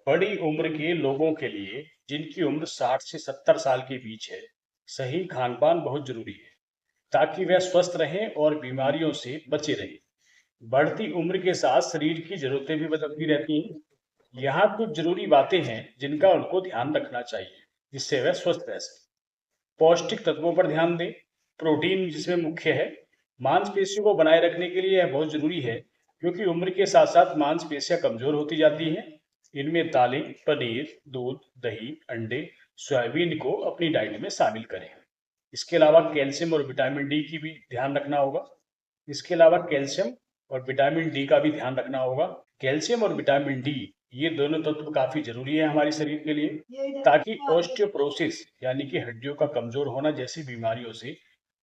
बड़ी उम्र के लोगों के लिए जिनकी उम्र 60 से 70 साल के बीच है, सही खान-पान बहुत जरूरी है ताकि वह स्वस्थ रहें और बीमारियों से बचे रहें। बढ़ती उम्र के साथ शरीर की जरूरतें भी बदलती रहती हैं। यहाँ कुछ जरूरी बातें हैं जिनका उनको ध्यान रखना चाहिए, जिससे वह स्वस्थ रह सके। पौष्टिक तत्वों पर ध्यान दें। प्रोटीन जिसमें मुख्य है। मांसपेशियों को बनाए रखने के लिए यह बहुत जरूरी है, क्योंकि उम्र के साथ साथ मांसपेशियां कमजोर होती जाती हैं। इनमें दालें, पनीर, दूध, दही, अंडे, सोयाबीन को अपनी डाइट में शामिल करें। इसके अलावा कैल्शियम और विटामिन डी की भी ध्यान रखना होगा। इसके अलावा कैल्शियम और विटामिन डी का भी ध्यान रखना होगा। कैल्शियम और विटामिन डी ये दोनों तत्व काफी जरूरी है हमारे शरीर के लिए, ताकि ऑस्टियोपोरोसिस यानी कि हड्डियों का कमजोर होना जैसी बीमारियों से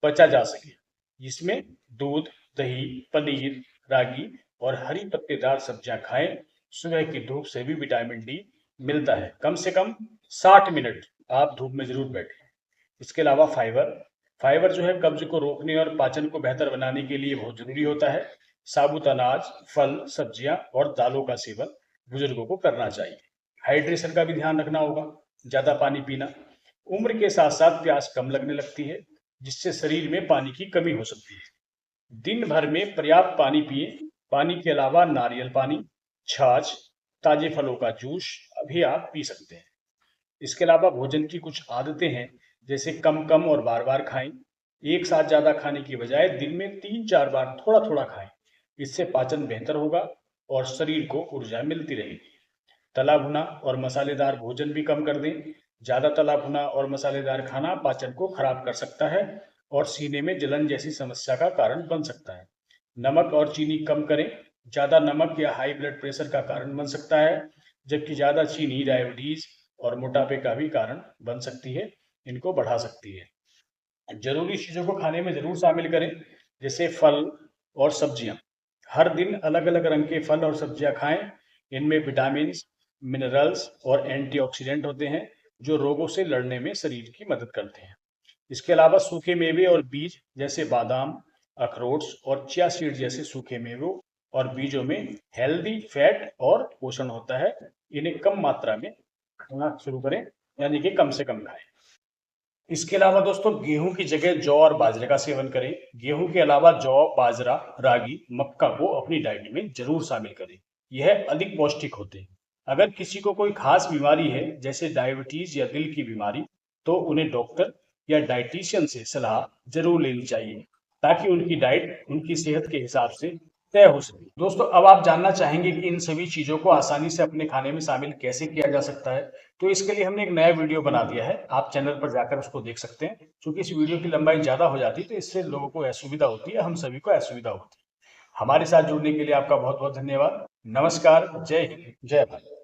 बचा जा सके। इसमें दूध, दही, पनीर, रागी और हरी पत्तेदार सब्जियां खाएं। सुबह की धूप से भी विटामिन डी मिलता है। कम से कम 60 मिनट आप धूप में जरूर बैठें। इसके अलावा फाइबर फाइबर जो है कब्ज को रोकने और पाचन को बेहतर बनाने के लिए बहुत जरूरी होता है। साबुत अनाज, फल, सब्जियां और दालों का सेवन बुजुर्गों को करना चाहिए। हाइड्रेशन का भी ध्यान रखना होगा, ज्यादा पानी पीना। उम्र के साथ साथ प्यास कम लगने लगती है, जिससे शरीर में पानी की कमी हो सकती है। दिन भर में पर्याप्त पानी पिए। पानी के अलावा नारियल पानी, छाछ, ताजे फलों का जूस अभी आप पी सकते हैं। इसके अलावा भोजन की कुछ आदतें हैं, जैसे कम कम और बार बार खाएं। एक साथ ज्यादा खाने की बजाय दिन में 3-4 बार थोड़ा थोड़ा खाएं। इससे पाचन बेहतर होगा और शरीर को ऊर्जा मिलती रहेगी। तला भुना और मसालेदार भोजन भी कम कर दें। ज्यादा तला भुना और मसालेदार खाना पाचन को खराब कर सकता है और सीने में जलन जैसी समस्या का कारण बन सकता है। नमक और चीनी कम करें। ज्यादा नमक या हाई ब्लड प्रेशर का कारण बन सकता है, जबकि ज्यादा चीनी डायबिटीज और मोटापे का भी कारण बन सकती है, इनको बढ़ा सकती है। जरूरी चीजों को खाने में जरूर शामिल करें, जैसे फल और सब्जियां। हर दिन अलग अलग रंग के फल और सब्जियां खाएं। इनमें विटामिन, मिनरल्स और एंटीऑक्सीडेंट होते हैं, जो रोगों से लड़ने में शरीर की मदद करते हैं। इसके अलावा सूखे मेवे और बीज जैसे बादाम, अखरोट और चिया सीड जैसे सूखे मेवों और बीजों में हेल्दी फैट और पोषण होता है। इन्हें कम मात्रा में खाना शुरू करें, यानी कि कम से कम खाएं। इसके अलावा दोस्तों, गेहूं की जगह जौ और बाजरे का सेवन करें। गेहूं के अलावा जौ, बाजरा, रागी, मक्का को अपनी डाइट में जरूर शामिल करें। यह अधिक पौष्टिक होते हैं। अगर किसी को कोई खास बीमारी है, जैसे डायबिटीज या दिल की बीमारी, तो उन्हें डॉक्टर या डाइटिशियन से सलाह जरूर लेनी चाहिए, ताकि उनकी डाइट उनकी सेहत के हिसाब से तय हो सके। दोस्तों, अब आप जानना चाहेंगे कि इन सभी चीजों को आसानी से अपने खाने में शामिल कैसे किया जा सकता है। तो इसके लिए हमने एक नया वीडियो बना दिया है, आप चैनल पर जाकर उसको देख सकते हैं। क्योंकि इस वीडियो की लंबाई ज्यादा हो जाती है, तो इससे लोगों को असुविधा होती है, हम सभी को असुविधा होती है। हमारे साथ जुड़ने के लिए आपका बहुत बहुत धन्यवाद। नमस्कार, जय हिंद, जय भारत।